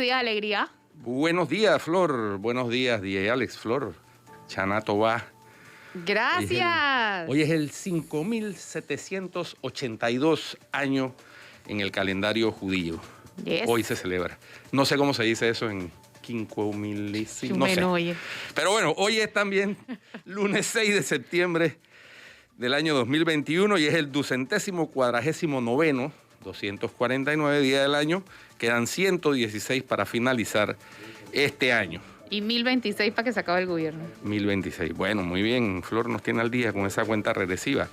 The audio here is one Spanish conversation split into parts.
días, Alegría. Buenos días, Flor. Buenos días, DJ Alex, Flor. Chanato va. Gracias. Hoy es el 5782 año en el calendario judío. Yes. Hoy se celebra. No sé cómo se dice eso en quincuemilísimo. No sé. Oye. Pero bueno, hoy es también lunes 6 de septiembre del año 2021 y es el 249º, 249 días del año. Quedan 116 para finalizar este año. Y 1026 para que se acabe el gobierno. 1026. Bueno, muy bien. Flor nos tiene al día con esa cuenta regresiva.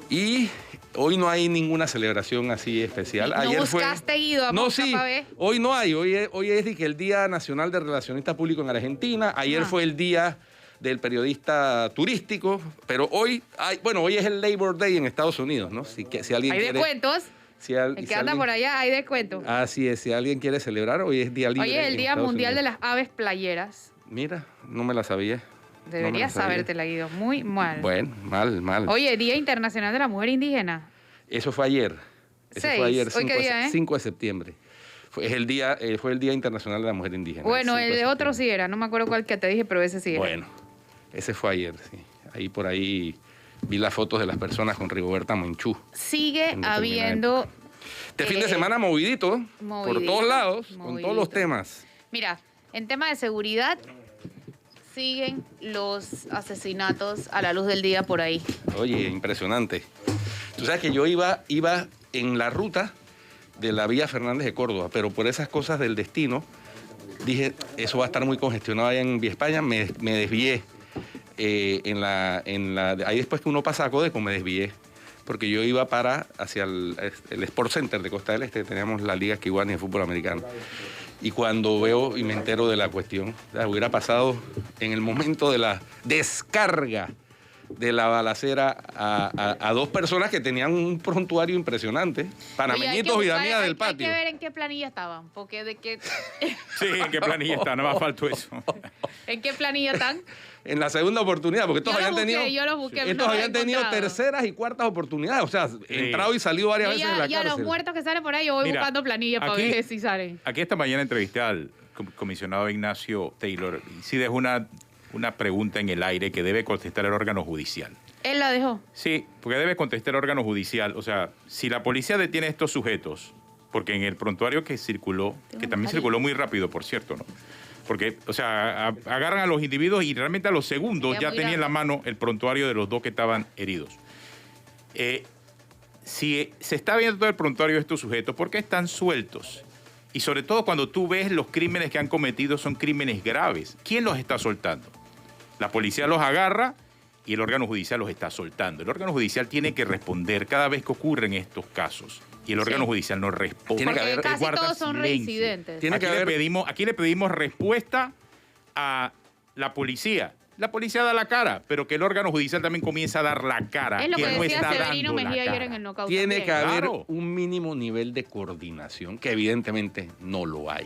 Y hoy no hay ninguna celebración así especial. ¿No Ayer buscaste fue... ido a No, sí. Ver? Hoy no hay. Hoy es de que el Día Nacional del Relacionista Público en Argentina. Ayer fue el Día del Periodista Turístico. Pero hoy hay... Bueno, hoy es el Labor Day en Estados Unidos, ¿no? Si alguien ¿Hay quiere... descuentos? El que anda por allá, hay descuento. Así es, si alguien quiere celebrar, hoy es día libre. Hoy es el Día Mundial de las Aves Playeras. Mira, no me la sabía. Deberías sabértela, Guido. Muy mal. Bueno, mal. Oye, Día Internacional de la Mujer Indígena. Eso fue ayer. Eso fue ayer, ¿Hoy qué día, 5 de septiembre. Fue el Día Internacional de la Mujer Indígena. Bueno, el otro sí era, no me acuerdo cuál que te dije, pero ese sí era. Bueno, ese fue ayer, sí. Ahí por ahí vi las fotos de las personas con Rigoberta Menchú. Sigue habiendo... Este fin de semana movidito, por todos lados, con todos los temas. Mira, en tema de seguridad, siguen los asesinatos a la luz del día por ahí. Oye, impresionante. Tú sabes que yo iba en la ruta de la vía Fernández de Córdoba, pero por esas cosas del destino, dije, eso va a estar muy congestionado allá en Vía España, me desvié. Ahí después que uno pasa a Codeco, me desvié. Porque yo iba hacia el Sport Center de Costa del Este, teníamos la Liga Kiwani de fútbol americano. Y cuando veo y me entero de la cuestión, hubiera pasado en el momento de la descarga de la balacera a dos personas que tenían un prontuario impresionante, panameñitos y amigas del patio. Hay que ver en qué planilla estaban, porque de qué... Sí, en qué planilla está, nada más faltó eso. ¿En qué planilla están? En la segunda oportunidad, porque estos habían tenido terceras y cuartas oportunidades. O sea, entrado y salido varias veces en la cárcel. Y a los muertos que salen por ahí, yo voy buscando planillas para ver si salen. Aquí esta mañana entrevisté al comisionado Ignacio Taylor. Y sí dejó una pregunta en el aire que debe contestar el órgano judicial. ¿Él la dejó? Sí, porque debe contestar el órgano judicial. O sea, si la policía detiene a estos sujetos, porque en el prontuario que circuló, que también circuló muy rápido, por cierto, ¿no? Porque, o sea, agarran a los individuos y realmente a los segundos ya tenían en la mano el prontuario de los dos que estaban heridos. Si se está viendo todo el prontuario de estos sujetos, ¿por qué están sueltos? Y sobre todo cuando tú ves los crímenes que han cometido son crímenes graves. ¿Quién los está soltando? La policía los agarra y el órgano judicial los está soltando. El órgano judicial tiene que responder cada vez que ocurren estos casos. Y el órgano judicial no responde. Tiene que haber, casi todos son reincidentes. Aquí le pedimos respuesta a la policía. La policía da la cara, pero que el órgano judicial también comience a dar la cara. Es lo que decía Severino Mejía ayer en el Knockout. Tiene que haber un mínimo nivel de coordinación, que evidentemente no lo hay.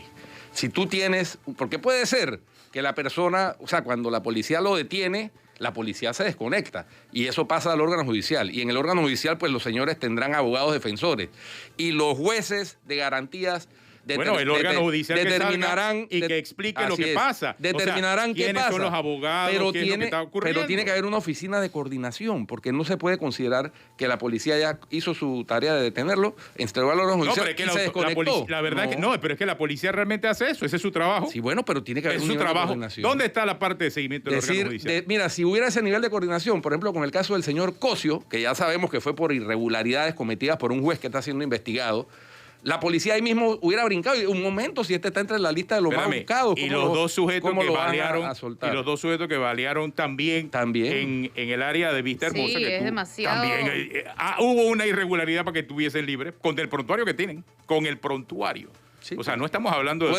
Si tú tienes... Porque puede ser que la persona... O sea, cuando la policía lo detiene, la policía se desconecta. Y eso pasa al órgano judicial. Y en el órgano judicial, pues los señores tendrán abogados defensores. Y los jueces de garantías... el órgano judicial determinarán y que explique lo que pasa. Determinarán qué pasa. Son los abogados, pero qué es lo que está ocurriendo. Pero tiene que haber una oficina de coordinación, porque no se puede considerar que la policía ya hizo su tarea de detenerlo, entregó al órgano judicial y se desconectó. La verdad es que no, pero es que la policía realmente hace eso, ese es su trabajo. Sí, bueno, pero tiene que haber un nivel de coordinación. ¿Dónde está la parte de seguimiento del órgano judicial? Mira, si hubiera ese nivel de coordinación, por ejemplo, con el caso del señor Cosio, que ya sabemos que fue por irregularidades cometidas por un juez que está siendo investigado, la policía ahí mismo hubiera brincado. Y un momento, si este está entre la lista de los más buscados. Y los dos sujetos que balearon también en el área de Vista Hermosa. Sí, es demasiado. También hubo una irregularidad para que estuviesen libres con el prontuario que tienen. Con el prontuario. Sí, o sea, no estamos hablando de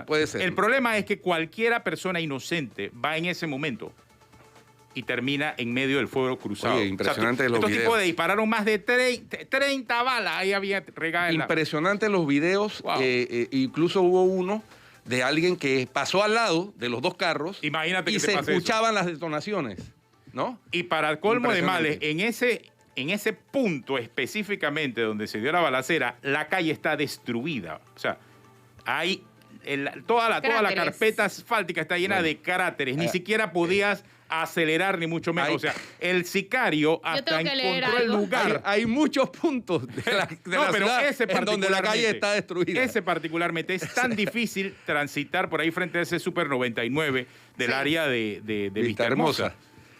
puede ser. El problema es que cualquiera persona inocente va en ese momento y termina en medio del fuego cruzado. Oye, impresionante los videos. Estos tipos dispararon más de 30 balas. Ahí había regada. Impresionante los videos. Wow. Incluso hubo uno de alguien que pasó al lado de los dos carros. Imagínate y que se escuchaban las detonaciones, ¿no? Y para el colmo de males, en ese punto específicamente donde se dio la balacera, la calle está destruida. O sea, hay toda la Cráteres. carpeta asfáltica está llena de cráteres. Ni siquiera podías acelerar, ni mucho menos. O sea, el sicario hasta tengo que leer encontró el algo. lugar. Hay muchos puntos de la ciudad en donde la calle está destruida. Ese particularmente es tan difícil transitar por ahí frente a ese Super 99 del área de Vista Hermosa.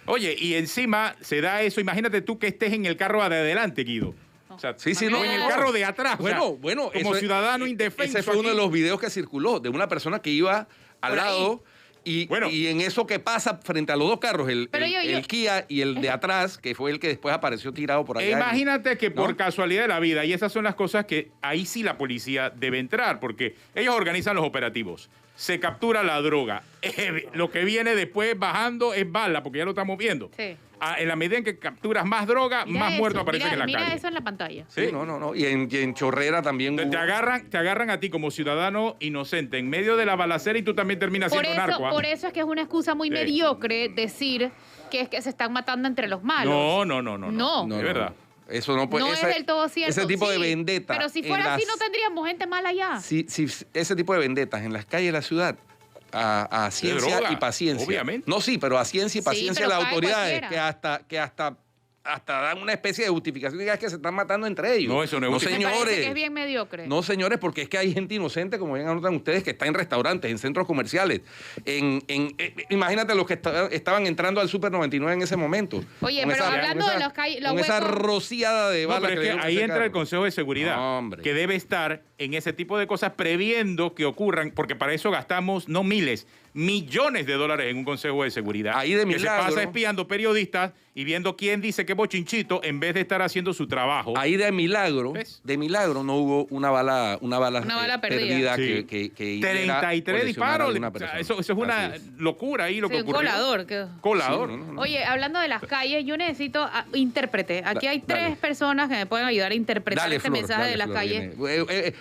Oye, y encima se da eso. Imagínate tú que estés en el carro de adelante, Guido. O sea, no, o en el carro de atrás. Bueno, como ciudadano indefenso. Ese fue uno de aquí. los videos que circuló de una persona que iba al Por ahí. lado y en eso que pasa frente a los dos carros, el Kia y el de atrás, que fue el que después apareció tirado por allá. Imagínate que por ¿no? casualidad de la vida, y esas son las cosas que ahí sí la policía debe entrar, porque ellos organizan los operativos. Se captura la droga. Lo que viene después bajando es bala, porque ya lo estamos viendo. Sí. En la medida en que capturas más droga, Mira más eso, muertos aparecen en la mira calle. eso en la pantalla. Sí, no. Y en Chorrera también Te agarran a ti como ciudadano inocente en medio de la balacera y tú también terminas siendo narco. Por eso es que es una excusa muy mediocre decir que es que se están matando entre los malos. No. De verdad. Eso no puede No es del todo cierto. Ese tipo de Sí, vendetta. Pero si fuera así, no tendríamos gente mala allá. Sí, ese tipo de vendetas en las calles de la ciudad, a ciencia droga, y paciencia. obviamente. No, sí, pero a ciencia y paciencia pero las cae autoridades cualquiera. que hasta dan una especie de justificación y es que se están matando entre ellos. No, eso no es Me señores. parece que es bien mediocre. No, señores, porque es que hay gente inocente, como bien anotan ustedes, que está en restaurantes, en centros comerciales. Imagínate los que estaban entrando al Super 99 en ese momento. Oye, Con pero hablando de los con esa huecos- rociada de No, balas. pero es le que dieron ahí ese entra el carro. Consejo de Seguridad, No, hombre. que debe estar en ese tipo de cosas previendo que ocurran, porque para eso gastamos no miles, millones de dólares en un Consejo de Seguridad. Ahí de que milagro. se pasa espiando periodistas y viendo quién dice qué bochinchito en vez de estar haciendo su trabajo. Ahí de milagro ¿Ves? no hubo una bala perdida. Sí. que hiciera 33 colesionar a disparos. alguna O sea, persona. eso es una Así es. locura ahí lo Sí, que un ocurrió. colador. Colador. Sí, no. Oye, hablando de las calles, yo necesito intérprete. Aquí hay Dale. 3 personas que me pueden ayudar a interpretar Dale, este Flor, mensaje dale, de las Flor, calles. viene.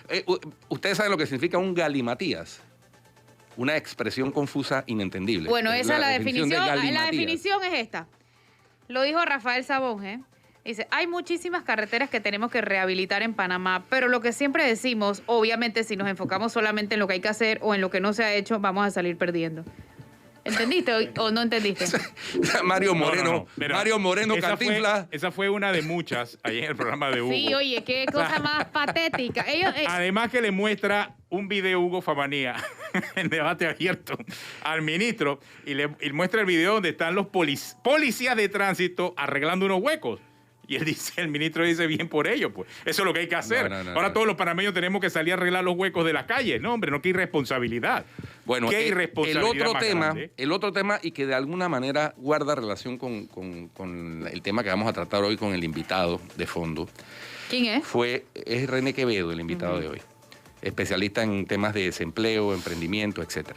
Ustedes saben lo que significa un galimatías. Una expresión confusa, inentendible. Bueno, esa es la definición. de La galimatías. definición es esta. Lo dijo Rafael Sabón, ¿eh? Dice, hay muchísimas carreteras que tenemos que rehabilitar en Panamá, pero lo que siempre decimos, obviamente si nos enfocamos solamente en lo que hay que hacer o en lo que no se ha hecho, vamos a salir perdiendo. ¿Entendiste o no entendiste? Mario No, Moreno, no. Pero Mario Moreno Cantinflas. Esa fue una de muchas ahí en el programa de Hugo. Sí, oye, qué cosa más patética. Ellos, Además que le muestra un video Hugo Famanía en debate abierto al ministro y le muestra el video donde están los policías de tránsito arreglando unos huecos. Y el ministro dice, bien por ello, pues. Eso es lo que hay que hacer. Ahora todos los panameños tenemos que salir a arreglar los huecos de las calles. No, hombre, no, qué irresponsabilidad. Bueno, qué irresponsabilidad el otro tema, y que de alguna manera guarda relación con el tema que vamos a tratar hoy con el invitado de fondo, ¿Quién es? es René Quevedo, el invitado de hoy. Especialista en temas de desempleo, emprendimiento, etc.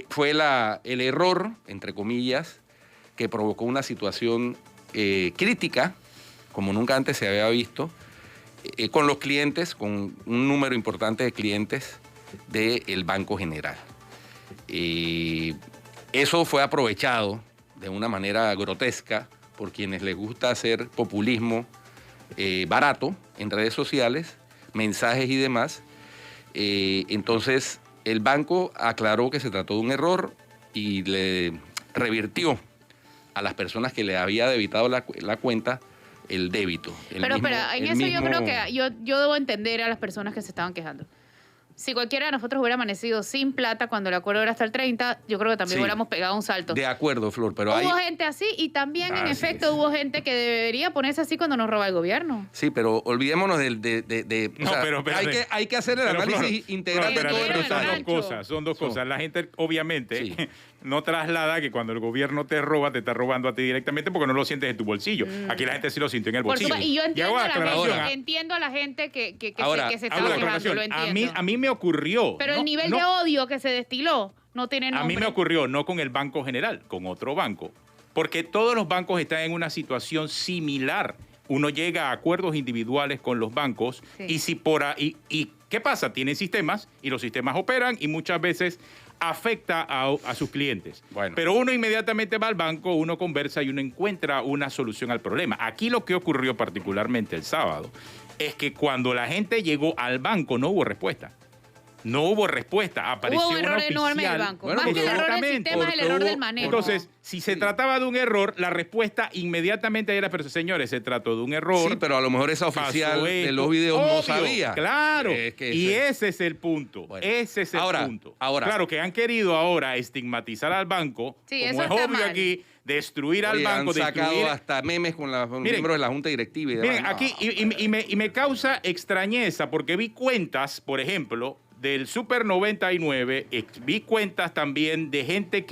Fue el error, entre comillas, que provocó una situación crítica, como nunca antes se había visto, con los clientes, con un número importante de clientes del Banco General. Eso fue aprovechado de una manera grotesca por quienes les gusta hacer populismo barato en redes sociales, mensajes y demás. Entonces, el banco aclaró que se trató de un error y le revirtió a las personas que le había debitado la cuenta el débito. Pero espera, en eso yo creo que yo debo entender a las personas que se estaban quejando. Si cualquiera de nosotros hubiera amanecido sin plata cuando el acuerdo era hasta el 30, yo creo que también hubiéramos pegado un salto. De acuerdo, Flor, pero hubo gente así y también, en efecto, hubo gente que debería ponerse así cuando nos roba el gobierno. Sí, pero olvidémonos hay que hacer el análisis integral de todo el detalle. Son dos cosas. La gente, obviamente, no traslada que cuando el gobierno te roba, te está robando a ti directamente porque no lo sientes en tu bolsillo. Aquí la gente sí lo siente en el bolsillo. Y yo entiendo a la gente que se estaba quejando, lo entiendo. A mí me ocurrió. Pero el nivel de odio que se destiló no tiene nombre. A mí me ocurrió, no con el Banco General, con otro banco. Porque todos los bancos están en una situación similar. Uno llega a acuerdos individuales con los bancos y si por ahí... ¿Y qué pasa? Tienen sistemas y los sistemas operan y muchas veces afecta a sus clientes. Bueno. Pero uno inmediatamente va al banco, uno conversa y uno encuentra una solución al problema. Aquí lo que ocurrió particularmente el sábado es que cuando la gente llegó al banco no hubo respuesta. No hubo respuesta. Apareció Hubo un error una enorme del oficial. banco. Bueno, Más que el error del exactamente, sistema, es el porque error del hubo- manejo. Entonces, si se trataba de un error, la respuesta inmediatamente era, pero señores, se trató de un error. Sí, pero a lo mejor esa oficial pasó de esto. los videos Obvio, no sabía. Claro. Es que y ese es el punto. Bueno. Ese es el punto. Ahora. Claro que han querido ahora estigmatizar al banco, Sí, como eso es está obvio mal. aquí, destruir al Oye, banco, han sacado destruir. hasta memes con los Miren, miembros de la Junta Directiva. Y demás. Miren, aquí, y me causa extrañeza porque vi cuentas, por ejemplo, del Super 99, vi cuentas también de gente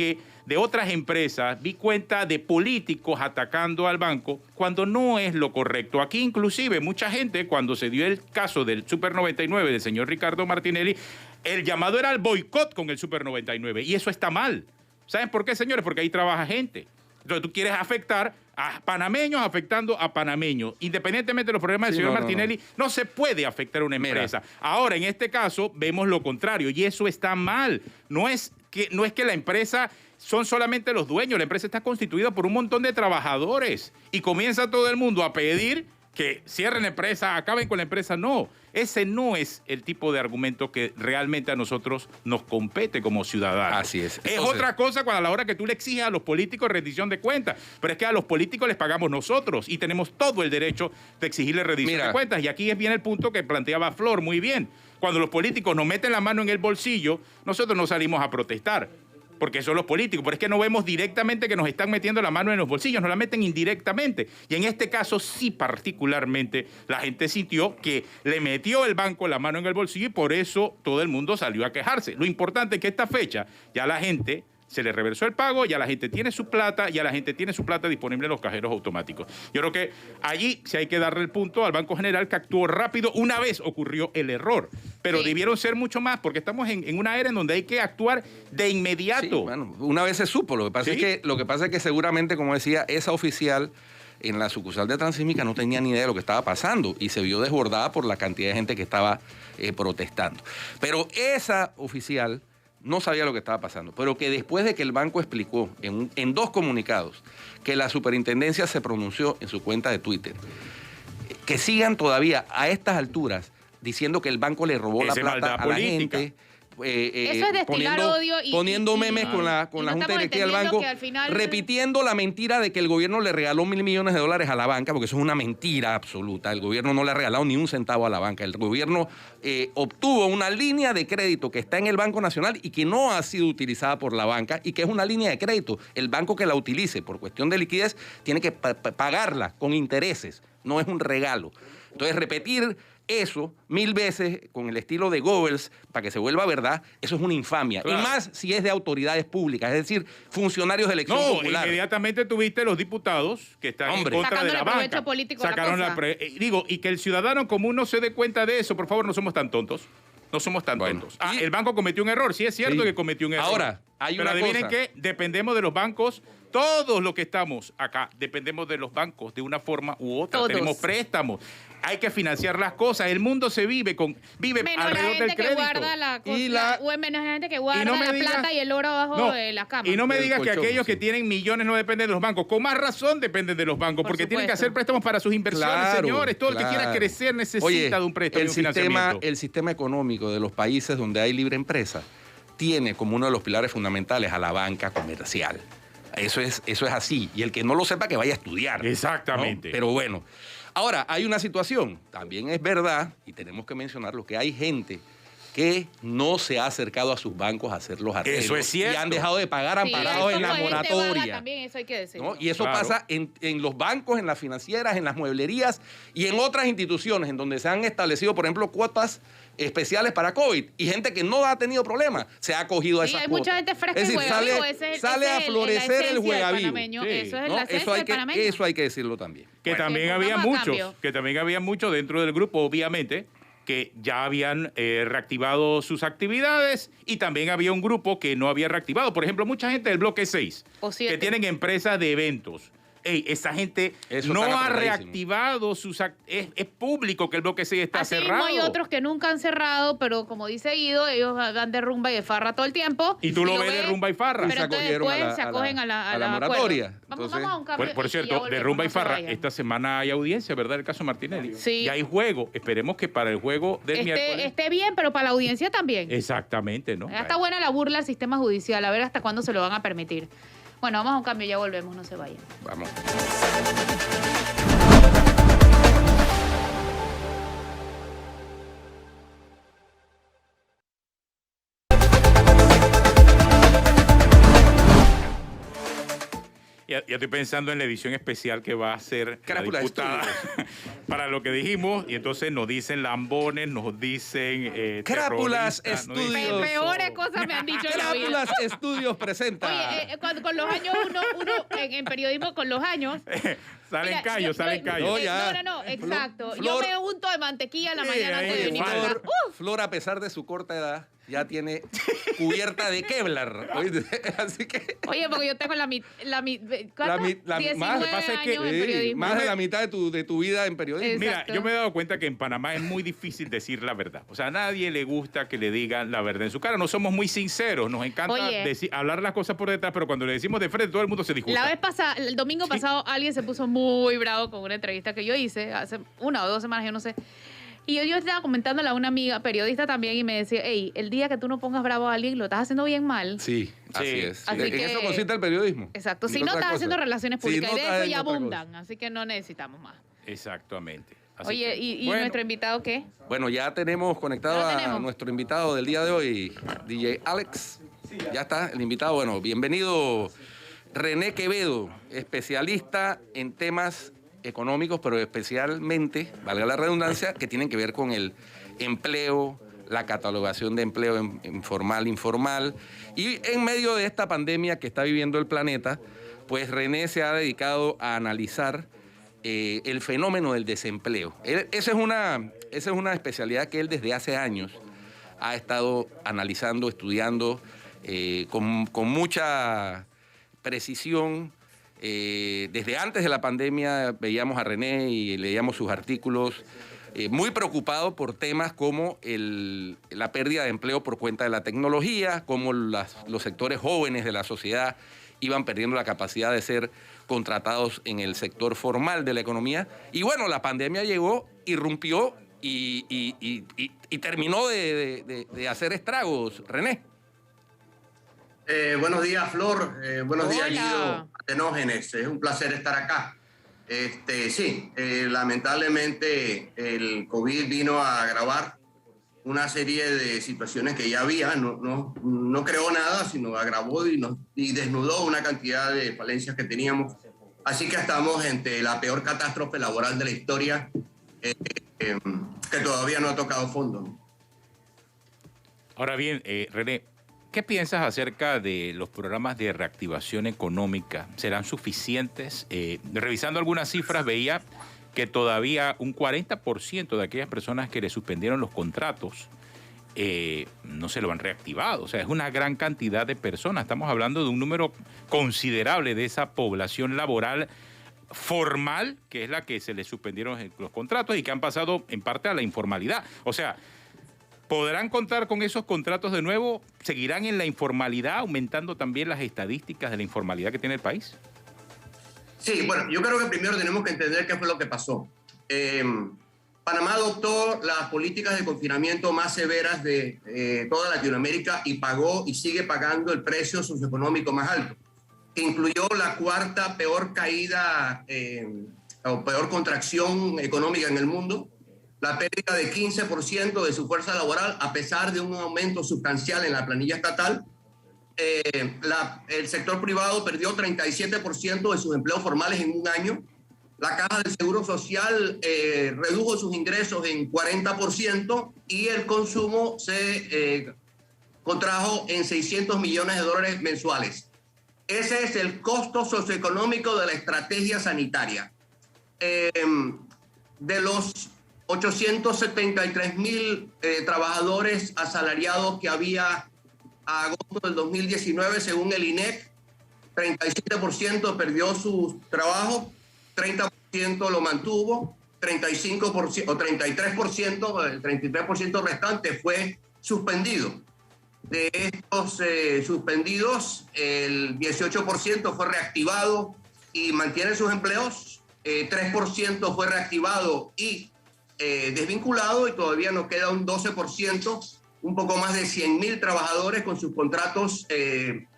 de otras empresas, vi cuentas de políticos atacando al banco cuando no es lo correcto. Aquí inclusive mucha gente, cuando se dio el caso del Super 99 del señor Ricardo Martinelli, el llamado era al boicot con el Super 99 y eso está mal. ¿Saben por qué, señores? Porque ahí trabaja gente. Entonces tú quieres afectar a panameños afectando a panameños. Independientemente de los problemas del Sí, señor no, Martinelli, no se puede afectar a una Mira. empresa. Ahora, en este caso, vemos lo contrario y eso está mal. No es que la empresa son solamente los dueños, la empresa está constituida por un montón de trabajadores y comienza todo el mundo a pedir que cierren la empresa, acaben con la empresa. No, ese no es el tipo de argumento que realmente a nosotros nos compete como ciudadanos. Así es. Es Entonces, otra cosa cuando a la hora que tú le exiges a los políticos rendición de cuentas, pero es que a los políticos les pagamos nosotros y tenemos todo el derecho de exigirle rendición Mira. de cuentas. Y aquí viene el punto que planteaba Flor muy bien. Cuando los políticos nos meten la mano en el bolsillo, nosotros no salimos a protestar. Porque son los políticos, pero es que no vemos directamente que nos están metiendo la mano en los bolsillos, nos la meten indirectamente. Y en este caso sí particularmente la gente sintió que le metió el banco la mano en el bolsillo y por eso todo el mundo salió a quejarse. Lo importante es que esta fecha ya la gente se le reversó el pago, ya la gente tiene su plata, ya la gente tiene su plata disponible en los cajeros automáticos. Yo creo que allí sí hay que darle el punto al Banco General que actuó rápido una vez ocurrió el error, pero Sí. debieron ser mucho más porque estamos en una era en donde hay que actuar de inmediato. Sí, bueno, una vez se supo. Lo que pasa ¿Sí? es que seguramente, como decía, esa oficial en la sucursal de Transísmica no tenía ni idea de lo que estaba pasando y se vio desbordada por la cantidad de gente que estaba protestando. Pero esa oficial no sabía lo que estaba pasando, pero que después de que el banco explicó en dos comunicados que la superintendencia se pronunció en su cuenta de Twitter, que sigan todavía a estas alturas diciendo que el banco le robó la Esa es plata maldad a la política. gente. Eso es destilar odio poniendo y- memes con la y no Junta estamos Directiva del entendiendo banco, que al final- repitiendo la mentira de que el gobierno le regaló $1.000 millones a la banca, porque eso es una mentira absoluta. El gobierno no le ha regalado ni un centavo a la banca. El gobierno obtuvo una línea de crédito que está en el Banco Nacional y que no ha sido utilizada por la banca y que es una línea de crédito. El banco que la utilice por cuestión de liquidez tiene que pagarla con intereses, no es un regalo. Entonces, repetir eso 1000 veces con el estilo de Goebbels para que se vuelva verdad, eso es una infamia. Claro. Y más si es de autoridades públicas, es decir, funcionarios de elección No, popular. inmediatamente tuviste los diputados que están Hombre. en contra de Sacándole la provecho banca. político a la cosa. Digo, y que el ciudadano común no se dé cuenta de eso, por favor, no somos tan tontos. No somos tan Bueno, tontos. y- El banco cometió un error, sí es cierto Sí. que cometió un error. Ahora, hay pero una adivinen cosa. que dependemos de los bancos, todos los que estamos acá, dependemos de los bancos de una forma u otra. Todos. Tenemos préstamos. Hay que financiar las cosas. El mundo se vive Menos la alrededor del gente que crédito. guarda la cosa, Y la- o menos la gente que guarda no me la digas- plata y el oro abajo No, de la cama. Y no me Del digas que colchón, aquellos sí. que tienen millones no dependen de los bancos. Con más razón dependen de los bancos, Por porque tienen que supuesto. hacer préstamos para sus inversiones, Claro, señores. Todo el que quiera claro. crecer necesita Oye, de un préstamo y el un sistema, financiamiento. el sistema económico de los países donde hay libre empresa tiene como uno de los pilares fundamentales a la banca comercial. Eso es así. Y el que no lo sepa, que vaya a estudiar. Exactamente. ¿No? Pero bueno. Ahora, hay una situación. También es verdad, y tenemos que mencionarlo, que hay gente que no se ha acercado a sus bancos a hacer los arreglos. Eso es cierto. Y han dejado de pagar Sí, amparados hay en la como gente vaga moratoria. También, eso hay que decirlo. ¿No? Y eso Claro. pasa en los bancos, en las financieras, en las mueblerías y en otras instituciones en donde se han establecido, por ejemplo, cuotas especiales para COVID. Y gente que no ha tenido problemas se ha acogido a Y esas hay cuotas. mucha gente fresca Es y decir, juega vivo. sale a florecer el juega vivo. Sí. Eso es ¿no? la esencia del panameño. Eso hay que decirlo también. Que Bueno, también había pongamos a muchos, cambio. que también había muchos dentro del grupo, obviamente, que ya habían reactivado sus actividades y también había un grupo que no había reactivado. Por ejemplo, mucha gente del bloque 6, O 7. que tienen empresas de eventos, esa gente Eso no está ha apresadísimo. reactivado es público que el bloque 6 está Así mismo cerrado. hay otros que nunca han cerrado, pero como dice Guido, ellos van de rumba y de farra todo el tiempo. Y tú lo ves de rumba y farra. Y Pero se entonces acogieron después se acogen a la moratoria. acuerdo. Entonces, Vamos a un cambio. Por y ya cierto, de volvemos, rumba y no se farra, vayan. esta semana hay audiencia, ¿verdad? El caso Martinelli. Sí. Y hay juego. Esperemos que para el juego del miércoles... Esté bien, pero para la audiencia también. Exactamente, ¿no? Ya está buena la burla al sistema judicial, a ver hasta cuándo se lo van a permitir. Bueno, vamos a un cambio, ya volvemos, no se vayan. Vamos. Ya estoy pensando en la edición especial que va a hacer la Crápula diputada para lo que dijimos, y entonces nos dicen lambones, nos dicen Crápulas terroristas, nos dicen- Estudios. Peores cosas me han dicho en la vida. Crápulas Estudios presenta. Oye, con los años uno en periodismo, con los años... salen Mira, callos, yo- salen yo- callos. No, ya. No, exacto. Flor- Yo me unto de mantequilla en la mañana antes de ahí, venir para acá. Flor, Flor, a pesar de su corta edad, ya tiene cubierta de Kevlar. ¿Oíste? Así que Oye, porque yo tengo la 19 más, lo que pasa es que- años en periodismo. más de la mitad de tu vida en periodismo. Mira, Exacto. yo me he dado cuenta que en Panamá es muy difícil decir la verdad. O sea, a nadie le gusta que le digan la verdad en su cara. No somos muy sinceros. Nos encanta Oye. hablar las cosas por detrás, pero cuando le decimos de frente, todo el mundo se disgusta. La vez pasada, el domingo pasado, alguien se puso muy bravo con una entrevista que yo hice hace 1 o 2 semanas, yo no sé. Y yo estaba comentándole a una amiga, periodista también, y me decía, hey, el día que tú no pongas bravo a alguien, lo estás haciendo bien mal. Sí, así Sí. es. Así en que- eso consiste el periodismo. Exacto. Y Si no otra estás cosa. haciendo relaciones Si públicas, no y de estás eso ya haciendo otra abundan. Así que no necesitamos más. Exactamente. Así Oye, que, ¿y bueno, nuestro invitado qué? Bueno, ya tenemos conectado Ya lo a tenemos. nuestro invitado del día de hoy, DJ Alex. Ya está, el invitado. Bueno, bienvenido René Quevedo, especialista en temas económicos, pero especialmente, valga la redundancia, que tienen que ver con el empleo, la catalogación de empleo informal, informal. Y en medio de esta pandemia que está viviendo el planeta, pues René se ha dedicado a analizar el fenómeno del desempleo. Esa es una especialidad que él desde hace años ha estado analizando, estudiando con mucha precisión. Desde antes de la pandemia veíamos a René y leíamos sus artículos, muy preocupado por temas como la pérdida de empleo por cuenta de la tecnología, cómo los sectores jóvenes de la sociedad iban perdiendo la capacidad de ser contratados en el sector formal de la economía. Y bueno, la pandemia llegó, irrumpió y terminó de hacer estragos. René. Buenos días, Flor. Buenos días, Hola. Guido Atenógenes. Es un placer estar acá. Sí, lamentablemente el COVID vino a agravar una serie de situaciones que ya había. No creó nada, sino agravó y desnudó una cantidad de falencias que teníamos. Así que estamos ante la peor catástrofe laboral de la historia, que todavía no ha tocado fondo. Ahora bien, René, ¿qué piensas acerca de los programas de reactivación económica? ¿Serán suficientes? Revisando algunas cifras, veía que todavía un 40% de aquellas personas que le suspendieron los contratos no se lo han reactivado. O sea, es una gran cantidad de personas. Estamos hablando de un número considerable de esa población laboral formal, que es la que se le suspendieron los contratos y que han pasado en parte a la informalidad. O sea, ¿podrán contar con esos contratos de nuevo? ¿Seguirán en la informalidad, aumentando también las estadísticas de la informalidad que tiene el país? Sí, bueno, yo creo que primero tenemos que entender qué fue lo que pasó. Panamá adoptó las políticas de confinamiento más severas de toda Latinoamérica y pagó y sigue pagando el precio socioeconómico más alto, que incluyó la cuarta peor caída o peor contracción económica en el mundo, la pérdida de 15% de su fuerza laboral a pesar de un aumento sustancial en la planilla estatal. El sector privado perdió 37% de sus empleos formales en un año. La Caja del Seguro Social redujo sus ingresos en 40% y el consumo se contrajo en $600 millones mensuales. Ese es el costo socioeconómico de la estrategia sanitaria. De los 873,000 trabajadores asalariados que había a agosto del 2019, según el INEC, 37% perdió su trabajo, 30% lo mantuvo, 35% o 33%, el 33% restante fue suspendido. De estos suspendidos, el 18% fue reactivado y mantiene sus empleos, 3% fue reactivado y desvinculado, y todavía nos queda un 12%, un poco más de 100.000 trabajadores con sus contratos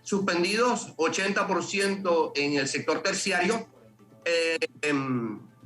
suspendidos, 80% en el sector terciario,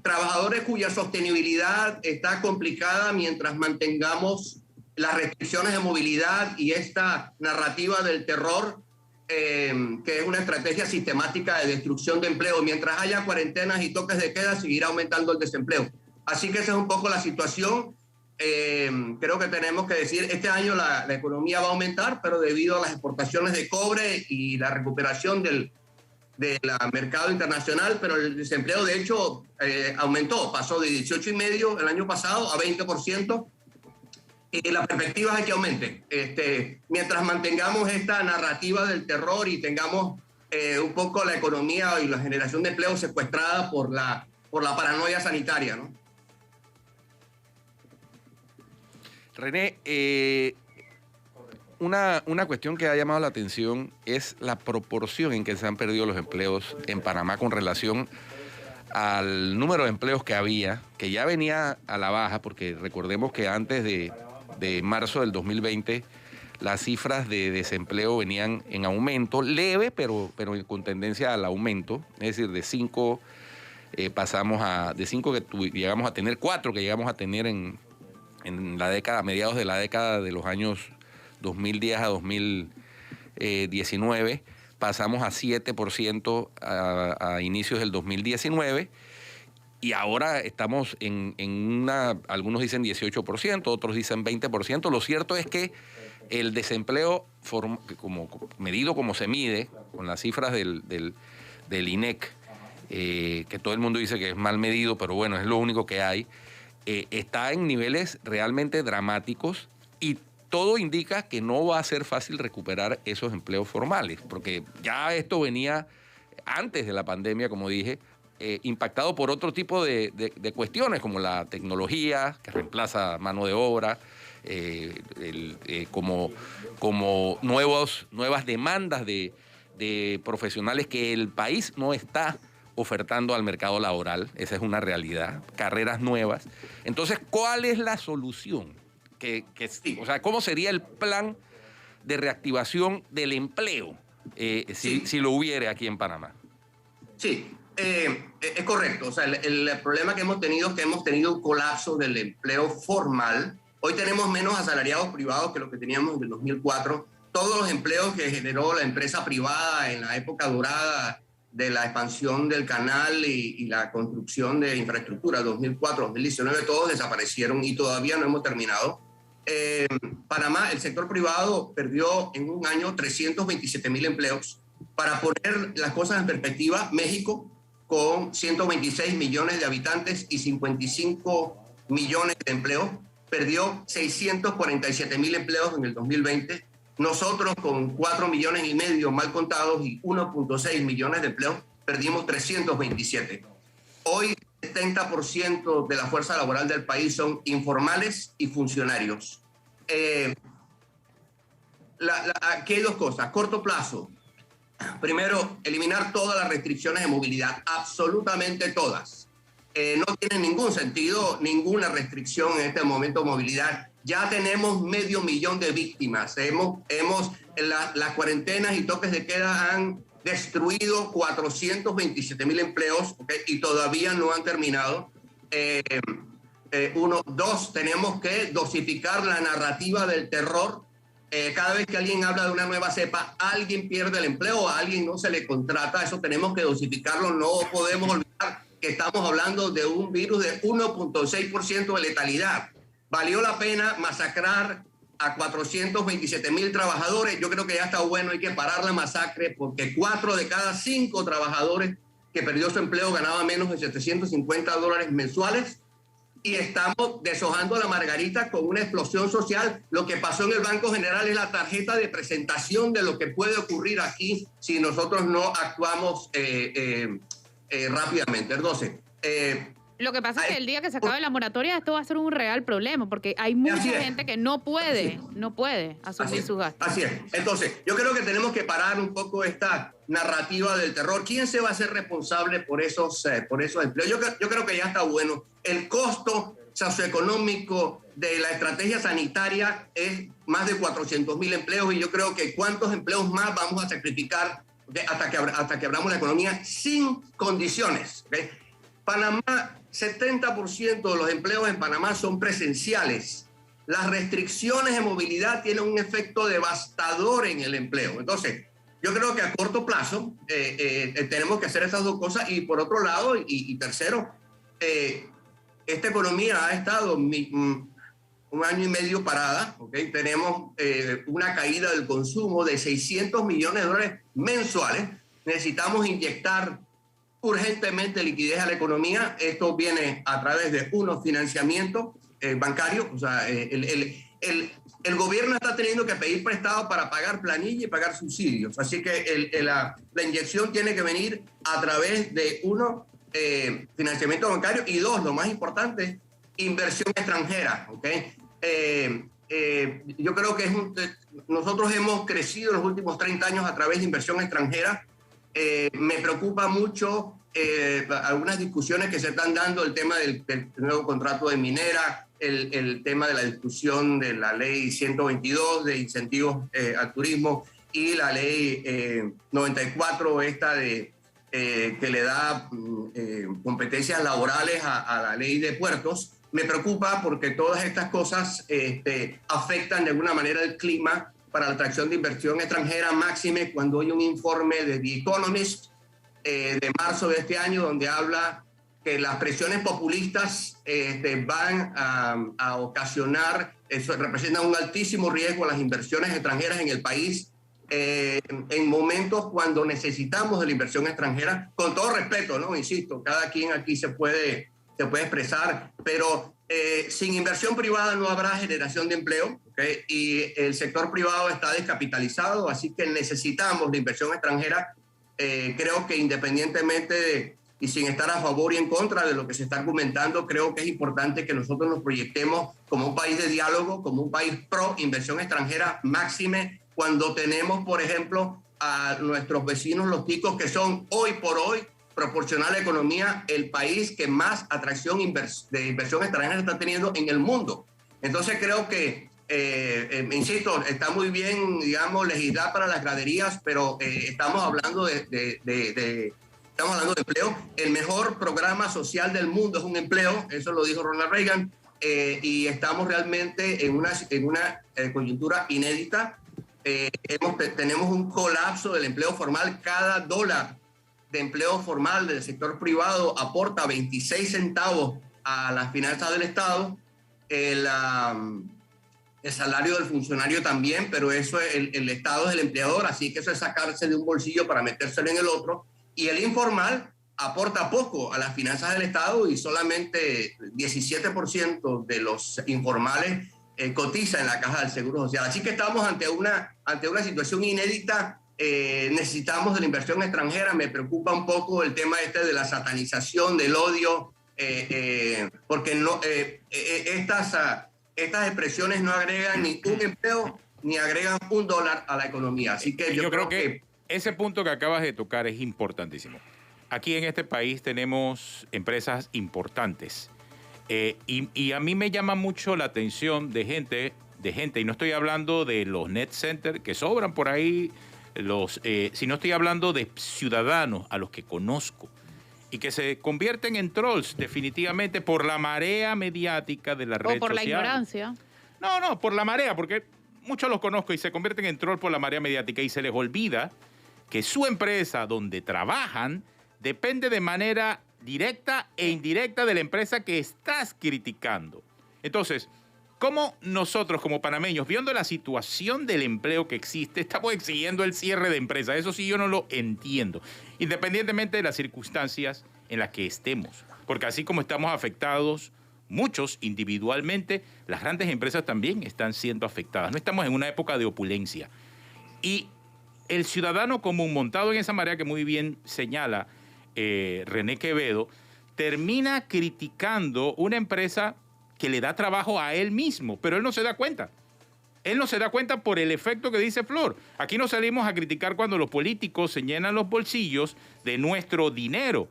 trabajadores cuya sostenibilidad está complicada mientras mantengamos las restricciones de movilidad y esta narrativa del terror, que es una estrategia sistemática de destrucción de empleo. Mientras haya cuarentenas y toques de queda, seguirá aumentando el desempleo. Así que esa es un poco la situación. Creo que tenemos que decir, este año la economía va a aumentar, pero debido a las exportaciones de cobre y la recuperación del mercado internacional, pero el desempleo de hecho aumentó, pasó de 18,5% el año pasado a 20%. Y la perspectiva es que aumente. Mientras mantengamos esta narrativa del terror y tengamos un poco la economía y la generación de empleo secuestrada por la paranoia sanitaria, ¿no? René, una cuestión que ha llamado la atención es la proporción en que se han perdido los empleos en Panamá con relación al número de empleos que había, que ya venía a la baja, porque recordemos que antes de marzo del 2020 las cifras de desempleo venían en aumento, leve, pero con tendencia al aumento, es decir, de 5 pasamos de 5 que llegamos a tener, 4 que llegamos a tener en la década, a mediados de la década de los años 2010 a 2019, pasamos a 7% a inicios del 2019, y ahora estamos algunos dicen 18%, otros dicen 20%. Lo cierto es que el desempleo, medido como se mide, con las cifras del INEC, que todo el mundo dice que es mal medido, pero bueno, es lo único que hay, está en niveles realmente dramáticos, y todo indica que no va a ser fácil recuperar esos empleos formales, porque ya esto venía antes de la pandemia, como dije, impactado por otro tipo de cuestiones, como la tecnología, que reemplaza mano de obra, como nuevas demandas de profesionales que el país no está ofertando al mercado laboral. Esa es una realidad, carreras nuevas. Entonces, ¿cuál es la solución? O sea, ¿cómo sería el plan de reactivación del empleo si lo hubiera aquí en Panamá? Sí, es correcto. O sea, el problema que hemos tenido es que hemos tenido un colapso del empleo formal. Hoy tenemos menos asalariados privados que lo que teníamos en el 2004. Todos los empleos que generó la empresa privada en la época dorada de la expansión del canal y la construcción de infraestructura 2004-2019, todos desaparecieron y todavía no hemos terminado. Panamá, el sector privado perdió en un año 327,000 empleos. Para poner las cosas en perspectiva, México, con 126 millones de habitantes y 55 millones de empleos, perdió 647,000 empleos en el 2020. Nosotros, con 4,5 millones mal contados y 1,6 millones de empleos, perdimos 327. Hoy, 70% de la fuerza laboral del país son informales y funcionarios. Aquí hay dos cosas. Corto plazo. Primero, eliminar todas las restricciones de movilidad, absolutamente todas. No tiene ningún sentido ninguna restricción en este momento de movilidad. Ya tenemos 500,000 de víctimas. Las cuarentenas y toques de queda han destruido 427,000 empleos, ¿okay? Y todavía no han terminado. Dos, tenemos que dosificar la narrativa del terror. Cada vez que alguien habla de una nueva cepa, alguien pierde el empleo, a alguien no se le contrata. Eso tenemos que dosificarlo. No podemos olvidar que estamos hablando de un virus de 1,6% de letalidad. ¿Valió la pena masacrar a 427,000 trabajadores? Yo creo que ya está bueno, hay que parar la masacre, porque 4 de cada 5 trabajadores que perdió su empleo ganaban menos de $750 mensuales. y estamos deshojando la margarita con una explosión social. Lo que pasó en el Banco General es la tarjeta de presentación de lo que puede ocurrir aquí si nosotros no actuamos rápidamente. Entonces, lo que pasa es que el día que se acabe la moratoria esto va a ser un real problema porque hay mucha gente que no puede asumir sus gastos. Así es. Entonces, yo creo que tenemos que parar un poco esta narrativa del terror. ¿Quién se va a hacer responsable por esos empleos? Yo creo que ya está bueno. El costo socioeconómico de la estrategia sanitaria es más de 400,000 empleos y yo creo que cuántos empleos más vamos a sacrificar hasta que abramos la economía sin condiciones. ¿Okay? Panamá, 70% de los empleos en Panamá son presenciales. Las restricciones de movilidad tienen un efecto devastador en el empleo. Entonces, yo creo que a corto plazo tenemos que hacer esas dos cosas. Y por otro lado, y tercero, esta economía ha estado un año y medio parada. ¿Okay? Tenemos una caída del consumo de $600 millones mensuales. Necesitamos inyectar urgentemente liquidez a la economía. Esto viene a través de unos financiamientos bancarios. O sea, el gobierno está teniendo que pedir prestado para pagar planilla y pagar subsidios. Así que la inyección tiene que venir a través de financiamiento bancario y dos, lo más importante, inversión extranjera. ¿Okay? Yo creo que nosotros hemos crecido en los últimos 30 años a través de inversión extranjera. Me preocupa mucho algunas discusiones que se están dando, el tema del nuevo contrato de minera, el tema de la discusión de la ley 122 de incentivos al turismo y la ley 94 que le da competencias laborales a la ley de puertos. Me preocupa porque todas estas cosas afectan de alguna manera el clima para la atracción de inversión extranjera, máxime cuando hay un informe de The Economist de marzo de este año donde habla que las presiones populistas van a ocasionar, eso representa un altísimo riesgo a las inversiones extranjeras en el país en momentos cuando necesitamos de la inversión extranjera, con todo respeto, ¿no? Insisto, cada quien aquí se puede expresar, pero sin inversión privada no habrá generación de empleo, ¿okay? Y el sector privado está descapitalizado, así que necesitamos la inversión extranjera. Creo que independientemente y sin estar a favor y en contra de lo que se está argumentando, creo que es importante que nosotros nos proyectemos como un país de diálogo, como un país pro inversión extranjera máxime, cuando tenemos, por ejemplo, a nuestros vecinos los ticos, que son hoy por hoy, proporcional a la economía, el país que más atracción de inversión extranjera está teniendo en el mundo. Entonces creo que, insisto, está muy bien, digamos, legislar para las graderías, pero estamos hablando de empleo. El mejor programa social del mundo es un empleo, eso lo dijo Ronald Reagan, y estamos realmente en una coyuntura inédita. Tenemos un colapso del empleo formal. Cada dólar de empleo formal del sector privado aporta 26 centavos a las finanzas del Estado. El salario del funcionario también, pero eso el Estado es el empleador, así que eso es sacarse de un bolsillo para metérselo en el otro. Y el informal aporta poco a las finanzas del Estado y solamente 17% de los informales cotiza en la Caja del Seguro Social. Así que estamos ante una situación inédita. Necesitamos de la inversión extranjera. Me preocupa un poco el tema de la satanización, del odio, porque estas expresiones no agregan ni un empleo ni agregan un dólar a la economía. Así que yo creo que ese punto que acabas de tocar es importantísimo. Aquí en este país tenemos empresas importantes y a mí me llama mucho la atención de gente, y no estoy hablando de los net centers que sobran por ahí, sino estoy hablando de ciudadanos a los que conozco y que se convierten en trolls definitivamente por la marea mediática de la red social. O por la ignorancia. No, por la marea, porque muchos los conozco y se convierten en trolls por la marea mediática y se les olvida que su empresa donde trabajan depende de manera directa e indirecta de la empresa que estás criticando. Entonces, ¿cómo nosotros como panameños, viendo la situación del empleo que existe, estamos exigiendo el cierre de empresas? Eso sí yo no lo entiendo, independientemente de las circunstancias en las que estemos. Porque así como estamos afectados muchos individualmente, las grandes empresas también están siendo afectadas. No estamos en una época de opulencia. Y el ciudadano común montado en esa marea que muy bien señala René Quevedo, termina criticando una empresa que le da trabajo a él mismo, pero él no se da cuenta. Él no se da cuenta por el efecto que dice Flor. Aquí no salimos a criticar cuando los políticos se llenan los bolsillos de nuestro dinero.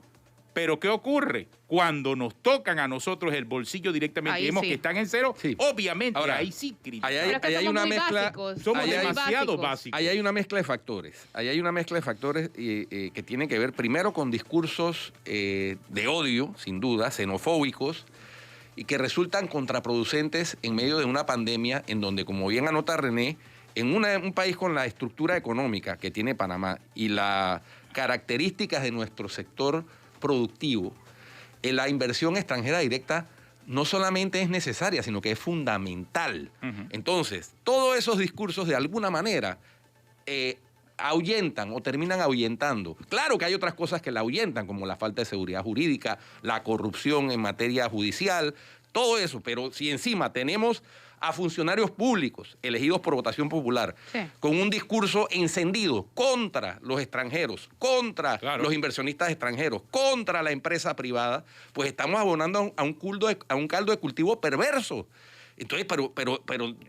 Pero ¿qué ocurre? Cuando nos tocan a nosotros el bolsillo directamente Ahí y vemos sí. que están en cero, Sí. obviamente Ahora, ahí sí criticamos. ahí Pero es que hay somos una muy mezcla. básicos, Somos muy demasiado básicos. Ahí hay una mezcla de factores. Ahí hay una mezcla de factores que tienen que ver primero con discursos de odio, sin duda, xenofóbicos, y que resultan contraproducentes en medio de una pandemia en donde, como bien anota René, en un país con la estructura económica que tiene Panamá y las características de nuestro sector productivo, la inversión extranjera directa no solamente es necesaria, sino que es fundamental. Entonces, todos esos discursos de alguna manera ahuyentan o terminan ahuyentando. Claro que hay otras cosas que la ahuyentan, como la falta de seguridad jurídica, la corrupción en materia judicial, todo eso, pero si encima tenemos a funcionarios públicos elegidos por votación popular, Sí. con un discurso encendido contra los extranjeros, contra los inversionistas extranjeros, contra la empresa privada, pues estamos abonando a un caldo de cultivo perverso. Entonces, pero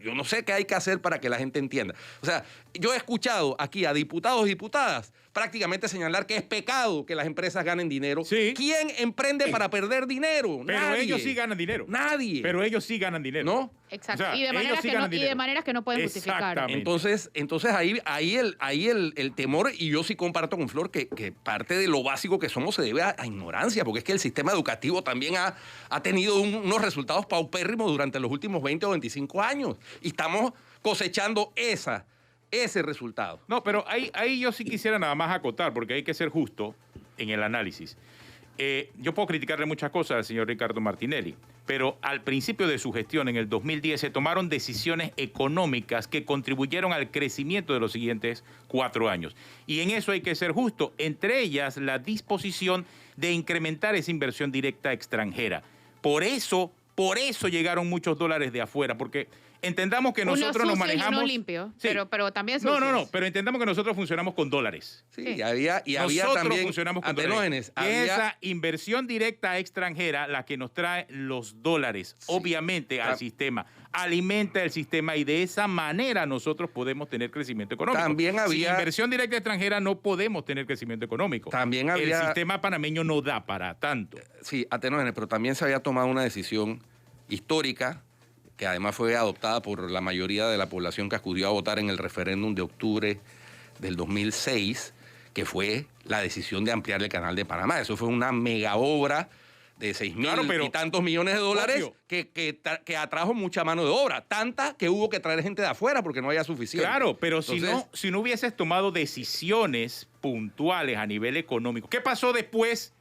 yo no sé qué hay que hacer para que la gente entienda. O sea, yo he escuchado aquí a diputados y diputadas prácticamente señalar que es pecado que las empresas ganen dinero. Sí. ¿Quién emprende para perder dinero? Pero Nadie. ellos sí ganan dinero. Nadie. Pero ellos sí ganan dinero. ¿No? Exacto. O sea, y, de ellos maneras sí que no, ganan y de dinero. maneras que no pueden justificar. Exactamente. Entonces ahí el temor, y yo sí comparto con Flor que parte de lo básico que somos se debe a ignorancia, porque es que el sistema educativo también ha tenido unos resultados paupérrimos durante los últimos 20 o 25 años. Y estamos cosechando ese resultado. No, pero ahí yo sí quisiera nada más acotar, porque hay que ser justo en el análisis. Yo puedo criticarle muchas cosas al señor Ricardo Martinelli, pero al principio de su gestión, en el 2010, se tomaron decisiones económicas que contribuyeron al crecimiento de los siguientes 4 años. Y en eso hay que ser justo, entre ellas la disposición de incrementar esa inversión directa extranjera. Por eso llegaron muchos dólares de afuera, porque entendamos que nosotros nos manejamos... Uno limpio, Sí. pero también sucios. No, pero entendamos que nosotros funcionamos con dólares. Sí, Sí. y había Nosotros también funcionamos con Atenógenes. dólares. Y esa inversión directa extranjera la que nos trae los dólares, obviamente, al sistema. Alimenta el sistema y de esa manera nosotros podemos tener crecimiento económico. También había... Sin inversión directa extranjera no podemos tener crecimiento económico. También había... El sistema panameño no da para tanto. Sí, Atenógenes, pero también se había tomado una decisión histórica, que además fue adoptada por la mayoría de la población que acudió a votar en el referéndum de octubre del 2006, que fue la decisión de ampliar el canal de Panamá. Eso fue una mega obra de 6.000 y tantos millones de dólares que atrajo mucha mano de obra, tanta que hubo que traer gente de afuera porque no había suficiente. Claro, pero Entonces, si no hubieses tomado decisiones puntuales a nivel económico, ¿qué pasó después?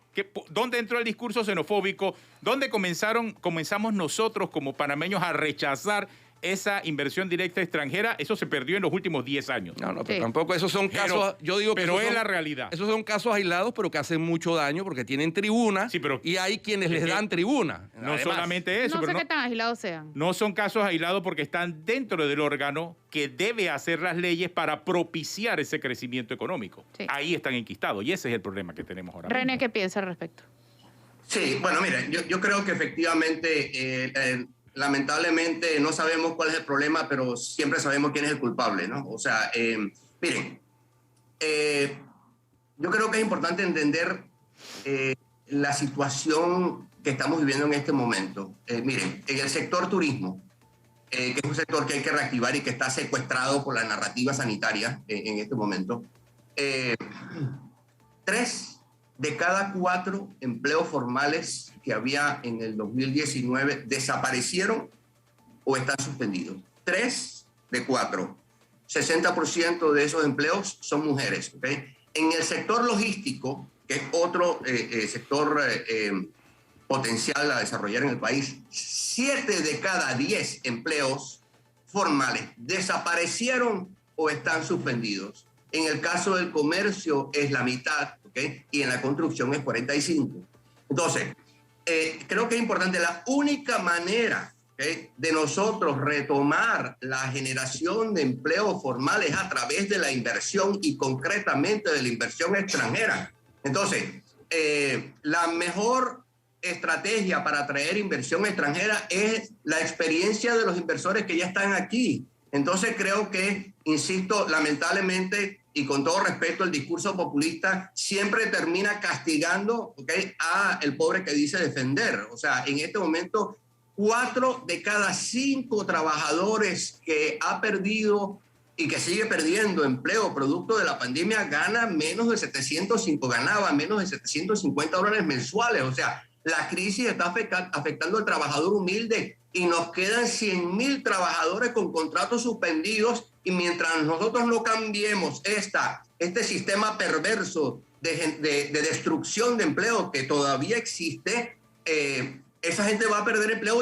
¿Dónde entró el discurso xenofóbico? ¿Dónde comenzamos nosotros como panameños a rechazar esa inversión directa extranjera? Eso se perdió en los últimos 10 años. No, pero Sí. tampoco esos son casos, yo digo que pero esos es son- la realidad. Esos son casos aislados, pero que hacen mucho daño porque tienen tribuna Sí, pero- y hay quienes les es que dan tribuna. No Además, solamente eso, No sé pero qué tan aislados sean. no son casos aislados porque están dentro del órgano que debe hacer las leyes para propiciar ese crecimiento económico. Sí. Ahí están enquistados y ese es el problema que tenemos ahora René, mismo. ¿qué piensa al respecto? Sí, bueno, miren, yo creo que efectivamente, lamentablemente, no sabemos cuál es el problema, pero siempre sabemos quién es el culpable, ¿no? O sea, miren, yo creo que es importante entender la situación que estamos viviendo en este momento. Miren, en el sector turismo, que es un sector que hay que reactivar y que está secuestrado por la narrativa sanitaria en este momento, 3 de cada 4 empleos formales que había en el 2019 desaparecieron o están suspendidos. 3 de 4. 60% de esos empleos son mujeres. ¿Okay? En el sector logístico, que es otro sector potencial a desarrollar en el país, 7 de cada 10 empleos formales desaparecieron o están suspendidos. En el caso del comercio es la mitad, ¿okay? Y en la construcción es 45. Entonces, creo que es importante, la única manera, ¿okay?, de nosotros retomar la generación de empleo formal es a través de la inversión y concretamente de la inversión extranjera. Entonces, la mejor estrategia para atraer inversión extranjera es la experiencia de los inversores que ya están aquí. Entonces creo que, insisto, lamentablemente y con todo respeto, el discurso populista siempre termina castigando, ¿okay?, a el pobre que dice defender. O sea, en este momento 4 de cada 5 trabajadores que ha perdido y que sigue perdiendo empleo producto de la pandemia ganaba menos de $750 mensuales. O sea, la crisis está afectando al trabajador humilde y nos quedan 100.000 trabajadores con contratos suspendidos, y mientras nosotros no cambiemos este sistema perverso de destrucción de empleo que todavía existe, esa gente va a perder empleo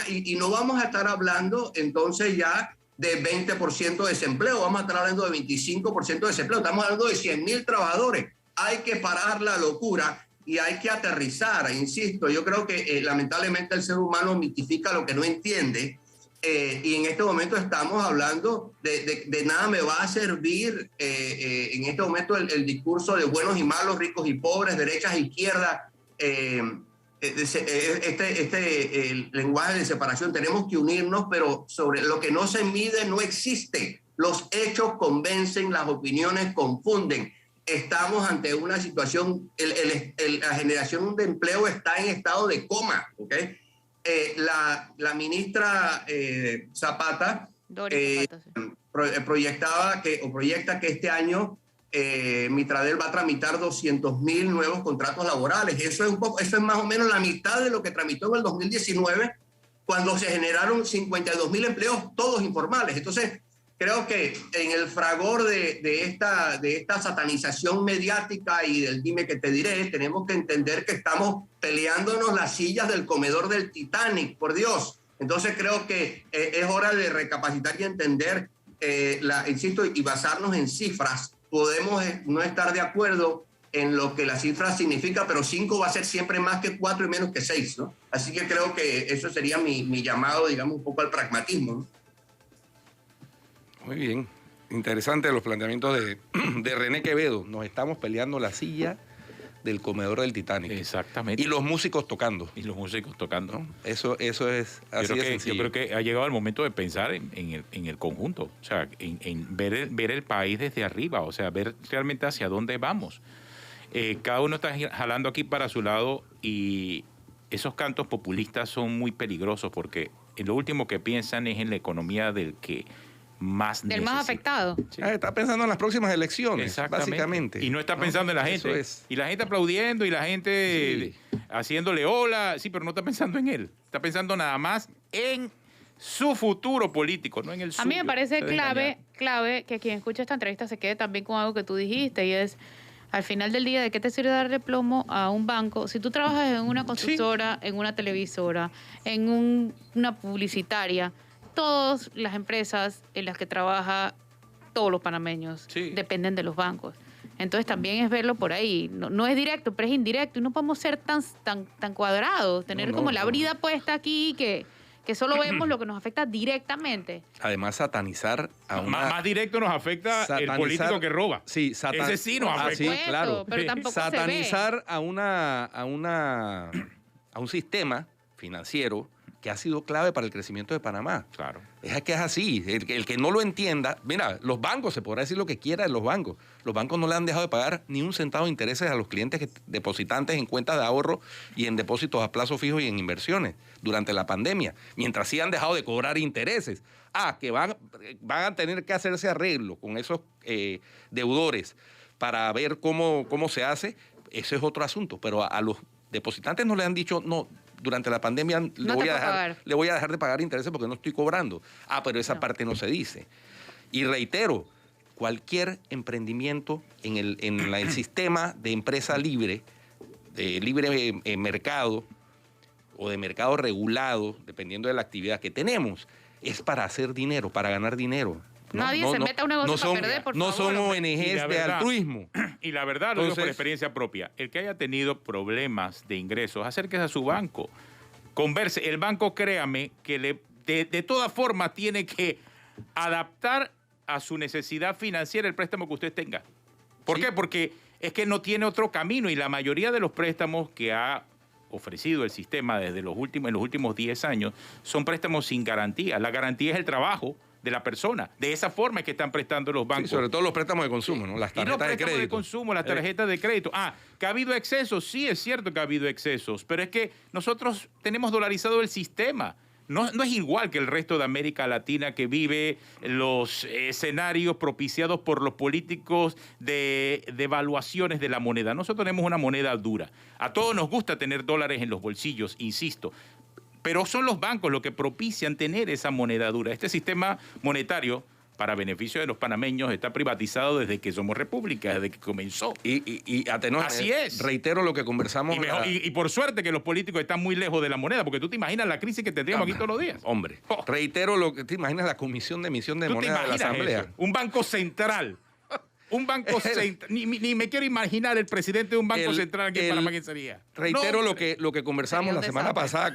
y no vamos a estar hablando entonces ya de 20% de desempleo, vamos a estar hablando de 25% de desempleo, estamos hablando de 100.000 trabajadores. Hay que parar la locura y hay que aterrizar, insisto. Yo creo que lamentablemente el ser humano mitifica lo que no entiende, y en este momento estamos hablando de nada me va a servir en este momento el discurso de buenos y malos, ricos y pobres, derechas e izquierdas, el lenguaje de separación. Tenemos que unirnos, pero sobre lo que no se mide no existe. Los hechos convencen, las opiniones confunden. Estamos ante una situación, la generación de empleo está en estado de coma, ¿ok? La ministra Zapata proyecta que este año Mitradel va a tramitar 200.000 nuevos contratos laborales. Eso es más o menos la mitad de lo que tramitó en el 2019, cuando se generaron 52.000 empleos, todos informales. Entonces, creo que en el fragor de esta satanización mediática y del dime que te diré, tenemos que entender que estamos peleándonos las sillas del comedor del Titanic, por Dios. Entonces creo que es hora de recapacitar y entender, insisto, y basarnos en cifras. Podemos no estar de acuerdo en lo que la cifra significa, pero 5 va a ser siempre más que 4 y menos que 6, ¿no? Así que creo que eso sería mi llamado, digamos, un poco al pragmatismo, ¿no? Muy bien, interesante los planteamientos de René Quevedo. Nos estamos peleando la silla del comedor del Titanic. Exactamente. Y los músicos tocando. ¿No? Eso es así de sencillo. Yo creo que ha llegado el momento de pensar en el conjunto, o sea, en ver el país desde arriba, o sea, ver realmente hacia dónde vamos. Cada uno está jalando aquí para su lado, y esos cantos populistas son muy peligrosos, porque lo último que piensan es en la economía del más afectado. Sí. Está pensando en las próximas elecciones, básicamente. Y no está pensando en la gente. Y la gente aplaudiendo y la gente haciéndole hola. Sí, pero no está pensando en él. Está pensando nada más en su futuro político, no en el suyo. A mí me parece clave que quien escucha esta entrevista se quede también con algo que tú dijiste, y es, al final del día, ¿de qué te sirve darle plomo a un banco si tú trabajas en una constructora, en una televisora, en una publicitaria? Todas las empresas en las que trabaja todos los panameños dependen de los bancos. Entonces también es verlo por ahí. No es directo, pero es indirecto. Y no podemos ser tan cuadrados, tener la brida puesta aquí que solo vemos lo que nos afecta directamente. Además, satanizar a una... Más directo nos afecta el político que roba. Sí, ese sí nos afecta. Sí, claro. Pero tampoco satanizar a un sistema financiero que ha sido clave para el crecimiento de Panamá. Claro. Es que es así. El que no lo entienda... Mira, los bancos, se podrá decir lo que quiera de los bancos. Los bancos no le han dejado de pagar ni un centavo de intereses a los clientes depositantes en cuentas de ahorro y en depósitos a plazo fijo y en inversiones durante la pandemia. Mientras sí han dejado de cobrar intereses. Que van a tener que hacerse arreglo con esos deudores para ver cómo se hace. Ese es otro asunto. Pero a los depositantes no le han dicho... no. Durante la pandemia le voy a dejar de pagar intereses porque no estoy cobrando. Pero esa parte no se dice. Y reitero, cualquier emprendimiento en el sistema de empresa libre, de libre mercado o de mercado regulado, dependiendo de la actividad que tenemos, es para hacer dinero, para ganar dinero. Nadie se mete a un negocio para perder, por favor. No son ONGs de altruismo. Y la verdad, lo digo por Entonces, experiencia propia, el que haya tenido problemas de ingresos, acérquese a su banco, converse. El banco, créame, que de todas formas tiene que adaptar a su necesidad financiera el préstamo que usted tenga. ¿Por qué? Porque es que no tiene otro camino y la mayoría de los préstamos que ha ofrecido el sistema desde en los últimos 10 años son préstamos sin garantía. La garantía es el trabajo de la persona. De esa forma es que están prestando los bancos. Sí, sobre todo los préstamos de consumo, ¿no? Las Y los tarjetas de préstamos de crédito. consumo, las tarjetas de crédito. ¿Que ha habido excesos? Sí, es cierto que ha habido excesos, pero es que nosotros tenemos dolarizado el sistema. No es igual que el resto de América Latina que vive los escenarios propiciados por los políticos de devaluaciones de la moneda. Nosotros tenemos una moneda dura. A todos nos gusta tener dólares en los bolsillos, insisto. Pero son los bancos los que propician tener esa moneda dura. Este sistema monetario, para beneficio de los panameños, está privatizado desde que somos república, desde que comenzó. Y Atenor, Así es. reitero lo que conversamos. Y por suerte que los políticos están muy lejos de la moneda, porque tú te imaginas la crisis que tendríamos aquí todos los días. Hombre, reitero lo que te imaginas, la Comisión de Emisión de ¿Tú te Moneda de la imaginas Asamblea. eso? Un banco central. Un banco central. Ni me quiero imaginar el presidente de un banco central aquí en Panamá, ¿quién sería? Reitero No, lo que conversamos Sería un la semana desastre. pasada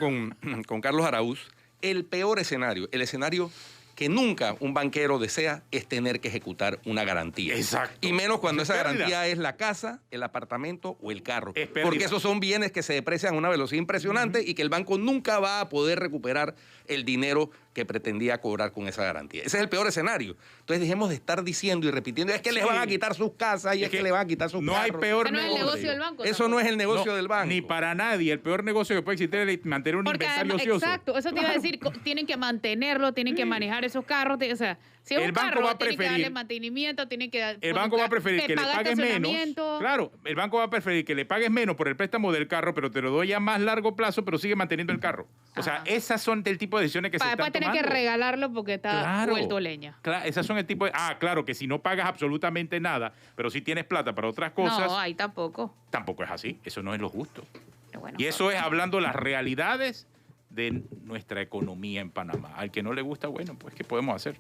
con Carlos Araúz. El peor escenario, el escenario que nunca un banquero desea, es tener que ejecutar una garantía. Exacto. Y menos cuando Es esa pérdida. garantía es la casa, el apartamento o el carro. Es pérdida. Porque esos son bienes que se deprecian a una velocidad impresionante y que el banco nunca va a poder recuperar el dinero que pretendía cobrar con esa garantía. Ese es el peor escenario. Entonces dejemos de estar diciendo y repitiendo, es que les Sí. van a quitar sus casas y es que le van a quitar sus no hay carros. peor Ese no es el negocio. negocio del banco. Eso tampoco. no es el negocio No, del banco. Ni para nadie. El peor negocio que puede existir es mantener un Porque inventario además, ocioso. exacto, eso te iba a decir, tienen que mantenerlo, tienen que manejar esos carros, o sea, si es El un banco carro, va a tienen que darle preferir- mantenimiento, tienen que El banco va a preferir que le pagar pagues menos. estacionamiento. Claro, el banco va a preferir que le pagues menos por el préstamo del carro, pero te lo doy a más largo plazo, pero sigue manteniendo el carro. O sea, Ajá. esas son del tipo de decisiones que se Para están después tener que tomando. regalarlo porque está vuelto leña. Claro, esas son el tipo de... claro, que si no pagas absolutamente nada, pero si tienes plata para otras cosas, No, ahí tampoco. tampoco es así. Eso no es lo justo. Pero bueno, Y eso es hablando las realidades de nuestra economía en Panamá. Al que no le gusta, bueno, pues ¿qué podemos hacer?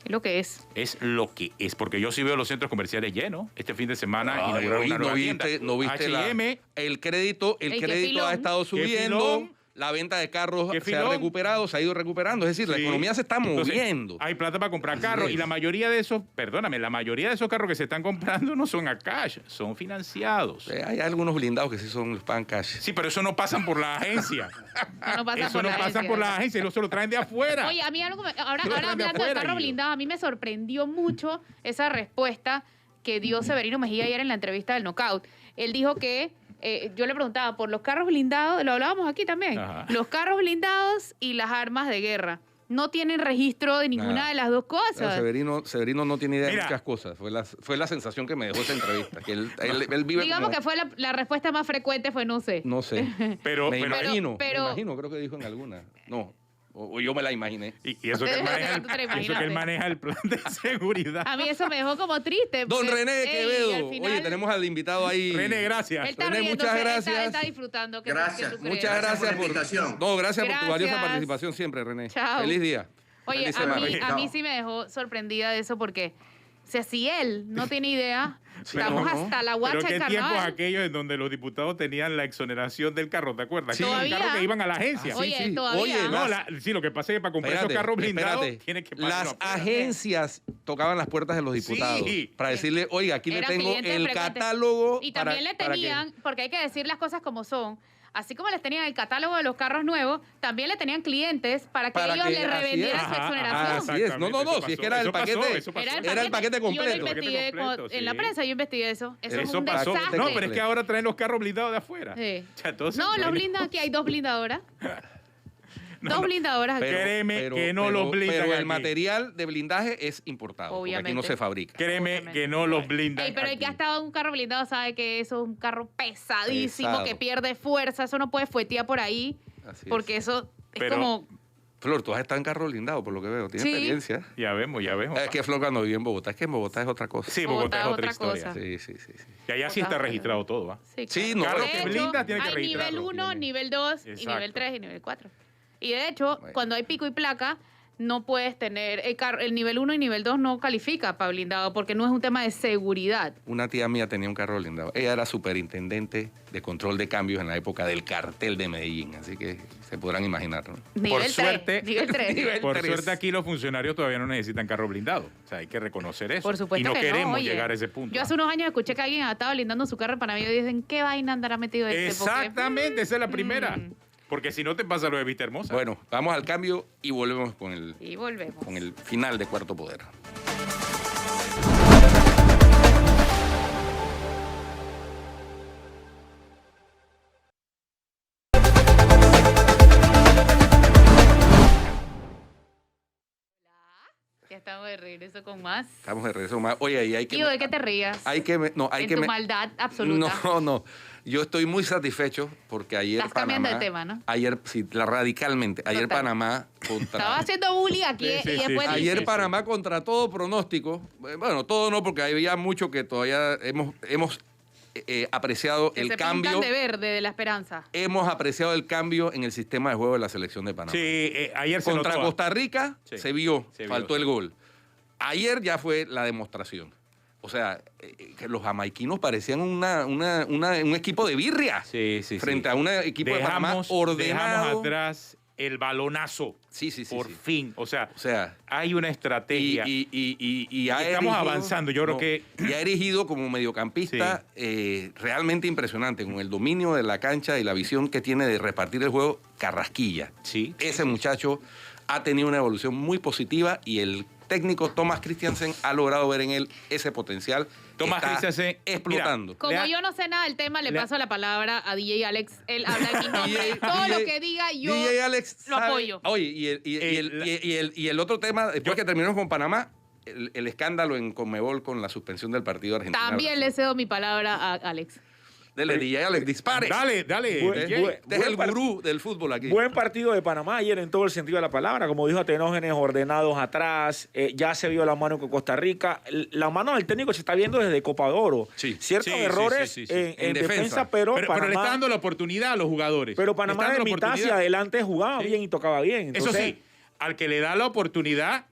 es lo que es. Es lo que es, porque yo sí veo los centros comerciales llenos. Este fin de semana Ay, inauguraron oí, una nueva tienda. no viste H&M, el crédito Ey, qué crédito ha filón. estado Qué subiendo, filón. la venta de carros Qué se ha filón. recuperado, se ha ido recuperando, es decir, la sí. economía se está Entonces, moviendo. hay plata para comprar Así carros es. y la mayoría de esos, perdóname, la mayoría de esos carros que se están comprando no son a cash, son financiados. Hay algunos blindados que sí son los pan cash. Sí, pero eso no pasan por la agencia. No pasa Eso por no la pasa agencia. por la agencia, eso lo traen de afuera. Oye, a mí algo, ahora Lo traen de hablando de afuera, carro Guido. blindado, a mí me sorprendió mucho esa respuesta que dio Severino Mejía ayer en la entrevista del Knockout. Él dijo que, yo le preguntaba por los carros blindados, lo hablábamos aquí también, Ajá. los carros blindados y las armas de guerra. No tienen registro de ninguna Nada. de las dos Pero cosas. Severino no tiene idea Mira. de muchas cosas. Fue la sensación que me dejó esa entrevista. Que él vive Digamos como- que fue la respuesta más frecuente fue no sé. No sé. Pero- me pero- imagino, pero- me imagino, creo que dijo en alguna. No, o yo me la imaginé. Y eso que él maneja, Tú te lo eso que él imaginaste. maneja el plan de seguridad. A mí eso me dejó como triste. Don porque, René ey, Quevedo. al final, Oye, tenemos al invitado ahí. René, gracias. Él está René, riéndose, muchas él gracias. está disfrutando. Que Gracias, que tú crees. Muchas Gracias gracias por la invitación. No, gracias por tu valiosa Gracias. participación siempre, René. Chao. Feliz día. Oye, Feliz a semana. mí, Chao. sí me dejó sorprendida de eso porque, o sea, si él no tiene idea, Sí, estamos no, no. hasta la Pero guacha qué en tiempos carnaval. aquellos en donde los diputados tenían la exoneración del carro, ¿te acuerdas? Sí. Que eran Todavía. carros que iban a la agencia. Ah, Oye, sí, sí. todavía. Oye, No, las- sí, lo que pasa es que para comprar esos carros blindados tienes que pagar Las una prueba. agencias tocaban las puertas de los diputados Sí. para decirle, oiga, aquí le Eran tengo clientes el frecuentes. catálogo. Y para- también le para que- tenían, porque hay que decir las cosas como son, así como les tenían el catálogo de los carros nuevos, también le tenían clientes para que Para ellos que- les así revendieran es. su Ajá, exoneración. Así es. No, no, no, si es que era el Eso pasó, paquete. eso pasó. Era el paquete completo. Yo lo investigué completo, en la sí. prensa, yo investigué eso. Eso es Eso un pasó. desastre. No, pero es que ahora traen los carros blindados de afuera. Sí. O sea, entonces, No, los bueno, blindados, aquí hay dos blindadoras. No, Dos no. blindadoras aquí. Créeme que no los blindan Pero el aquí. material de blindaje es importado. Porque aquí no Obviamente. se fabrica. Créeme Obviamente. que no los blindan. Ey, pero el que ha aquí. estado en un carro blindado sabe que eso es un carro pesadísimo, Pesado. que pierde fuerza, eso no puede fuetear por ahí, Así porque es. eso es Pero- Oh, como... Flor, tú has estado en carro blindado, por lo que veo. Tienes Sí. experiencia. Ya vemos, ya vemos. Es que Flor cuando vivió en Bogotá, es que en Bogotá es otra cosa. Sí, Bogotá es otra historia. cosa. Sí, sí, sí. sí. Y allá sí está registrado todo, ¿va? Sí, claro. no, Carro De que hecho, blinda tiene que hay registrarlo. nivel 1, Tiene. nivel 2, y Exacto. nivel 3 y nivel 4. Y de hecho, Bueno. cuando hay pico y placa, no puedes tener, el nivel 1 y nivel 2 no califica para blindado porque no es un tema de seguridad. Una tía mía tenía un carro blindado. Ella era superintendente de control de cambios en la época del cartel de Medellín, así que se podrán imaginar, ¿no? Nivel 3, suerte, nivel 3. nivel Por 3. suerte aquí los funcionarios todavía no necesitan carro blindado. O sea, hay que reconocer eso. Por supuesto y no que queremos oye. llegar a ese punto. Yo hace unos años escuché que alguien estaba blindando su carro para mí y dicen, ¿qué vaina andará metido este? Exactamente, esa es la primera. Porque si no te pasa lo de Vista Hermosa. Bueno, vamos al cambio y volvemos con Y volvemos. con el final de Cuarto Poder. Ya estamos de regreso con más. Estamos de regreso más. Oye, y hay que... Tío, ¿de qué te rías? Hay que... No, hay en que... tu maldad absoluta. No. Yo estoy muy satisfecho porque ayer Estás cambiando Panamá... de tema, ¿no? Ayer, sí, radicalmente. Ayer Total. Panamá contra... Estaba haciendo bullying aquí Sí, y después sí. dice- Ayer Panamá contra todo pronóstico. Bueno, todo no, porque había mucho que todavía hemos apreciado que el se cambio. pintan de verde de la esperanza. Hemos apreciado el cambio en el sistema de juego de la selección de Panamá. Sí, ayer se Contra notó. Costa Rica Sí, se vio, se vio, faltó sí. el gol. Ayer ya fue la demostración. O sea, que los jamaiquinos parecían un equipo de birria Sí. frente a un equipo de Panamá ordenado. Dejamos atrás el balonazo. Sí. Por fin. O sea, sea, hay una estrategia. y ha estamos erigido- avanzando. Yo creo que... Y ha erigido como mediocampista realmente impresionante, con el dominio de la cancha y la visión que tiene de repartir el juego, Carrasquilla. Sí. Ese muchacho ha tenido una evolución muy positiva y el técnico Thomas Christiansen ha logrado ver en él ese potencial. Thomas Está Christiansen, explotando. Como Le- yo no sé nada del tema, le le- paso la palabra a DJ Alex. Él habla en mi nombre. DJ Todo lo que diga yo DJ Alex lo sabe- apoyo. Oye, y el otro tema, después que terminamos con Panamá, el escándalo en Conmebol con la suspensión del partido argentino. También le cedo mi palabra a Alex. Dele, DJ Alex, dispare. Dale. DJ. Este es el gurú del fútbol aquí. Buen partido de Panamá ayer en todo el sentido de la palabra. Como dijo Atenógenes, ordenados atrás. Ya se vio la mano con Costa Rica. La mano del técnico se está viendo desde Copa de Oro. Sí. Ciertos Sí, errores sí. en En defensa, defensa. pero Pero le está Panamá, dando la oportunidad a los jugadores. pero Le Panamá está de dando la mitad hacia oportunidad. adelante jugaba Sí. bien y tocaba bien. Entonces, Eso sí, al que le da la oportunidad,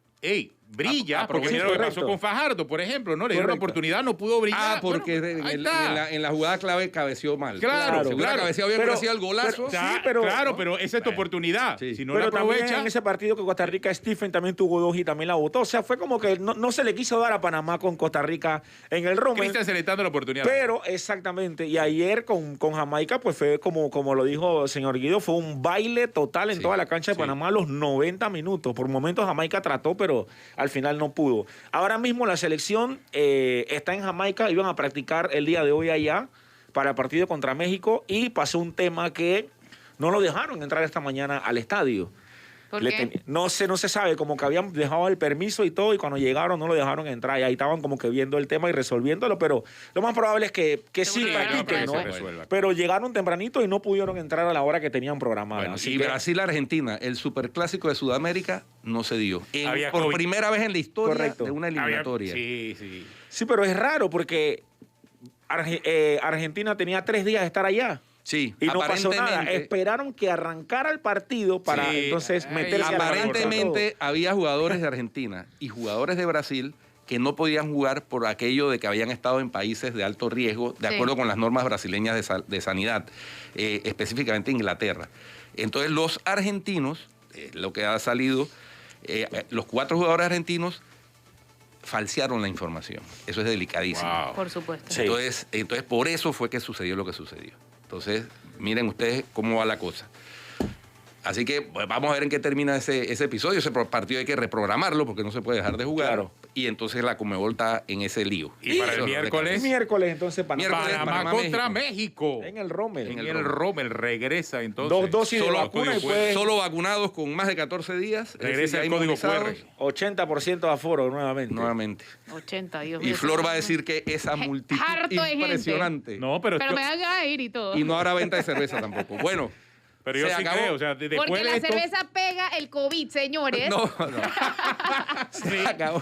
brilla, porque sí, mira lo que correcto. pasó con Fajardo, por ejemplo, ¿no? Le dieron la Correcto. oportunidad, no pudo brillar. Porque Bueno, ahí está. en la jugada clave cabeció mal. Claro, Si hubiera claro. cabeceado bien, Pero- hubiera sido el golazo. Sí, pero- claro, pero esa es tu Bueno, oportunidad. sí. Si no la pero también aprovecha, en ese partido con Costa Rica, Stephen también tuvo dos y también la botó. O sea, fue como que no se le quiso dar a Panamá con Costa Rica en el Rommel. Cristian se le está dando la oportunidad. Pero, exactamente. Y ayer con Jamaica, pues fue como lo dijo el señor Guido, fue un baile total en Sí, toda la cancha de sí. Panamá los 90 minutos. Por momentos Jamaica trató, pero al final no pudo. Ahora mismo la selección está en Jamaica, iban a practicar el día de hoy allá para el partido contra México y pasó un tema que no lo dejaron entrar esta mañana al estadio. ¿Por qué? No se sabe, como que habían dejado el permiso y todo, y cuando llegaron no lo dejaron entrar, y ahí estaban como que viendo el tema y resolviéndolo, pero lo más probable es que sí Seguro que practiquen, no, ¿no? pero resuelva. Pero llegaron tempranito y no pudieron entrar a la hora que tenían programada. Bueno, así y que- Brasil-Argentina, el superclásico de Sudamérica, no se dio. Había Por COVID. primera vez en la historia Correcto. de una Había- eliminatoria. Sí. Sí, pero es raro porque Argentina tenía 3 días de estar allá. Sí, Y no pasó nada. aparentemente- Esperaron que arrancara el partido para Sí, entonces ay, meterse a la Aparentemente todo. había jugadores de Argentina y jugadores de Brasil que no podían jugar por aquello de que habían estado en países de alto riesgo, de Sí. acuerdo con las normas brasileñas de sanidad, específicamente Inglaterra. Entonces los argentinos, lo que ha salido, los 4 jugadores argentinos falsearon la información. Eso es delicadísimo. Wow. Por supuesto. Sí. Entonces, por eso fue que sucedió lo que sucedió. Entonces, miren ustedes cómo va la cosa. Así que pues, vamos a ver en qué termina ese episodio. Ese partido hay que reprogramarlo porque no se puede dejar de jugar. Claro. Y entonces la Conmebol está en ese lío. Y para el Eso, miércoles, Miércoles entonces Panamá. Miércoles, Panamá Panamá, contra México. México. En el Rommel. En el el Rommel regresa entonces. 2 dosis de Solo vacuna y código pues Solo vacunados con más de 14 días. Regresa es decir, el ya código inmunizados 80% de aforo nuevamente. nuevamente. 80, Dios Y mío. Flor va a decir que esa multitud Harto de gente. impresionante. No, pero, Pero me dan ganas de ir y todo. Y no habrá venta de cerveza tampoco. Bueno, pero yo se sí acabó. creo. O sea, después Porque de la esto, cerveza pega el COVID, señores. no. Se acabó.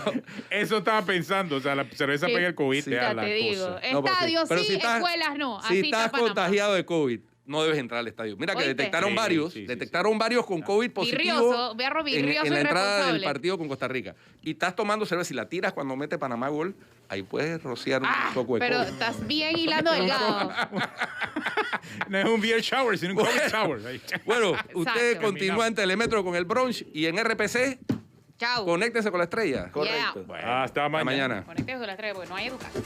eso estaba pensando. O sea, la cerveza Sí. pega el COVID. Sí. vea Ya la te digo. cosa. No, pero Estadios pero sí, si estás- escuelas no. Si Así está estás Panamá. contagiado de COVID, no debes entrar al estadio. Mira que ¿Oíste? detectaron Sí, varios, sí, sí, detectaron varios con COVID positivo Virrioso, Virrioso en la entrada del irresponsable. partido con Costa Rica. Y estás tomando cerveza y la tiras cuando mete Panamá gol, ahí puedes rociar un poco de Pero COVID. estás bien hilando delgado. No es un beer shower, sino un COVID shower. Ahí. Bueno, Exacto. usted continúa en Telemetro con el brunch y en RPC, Chao. conéctese con la estrella. Correcto. Yeah. Hasta Hasta mañana. mañana. Conéctese con la estrella porque no hay educación.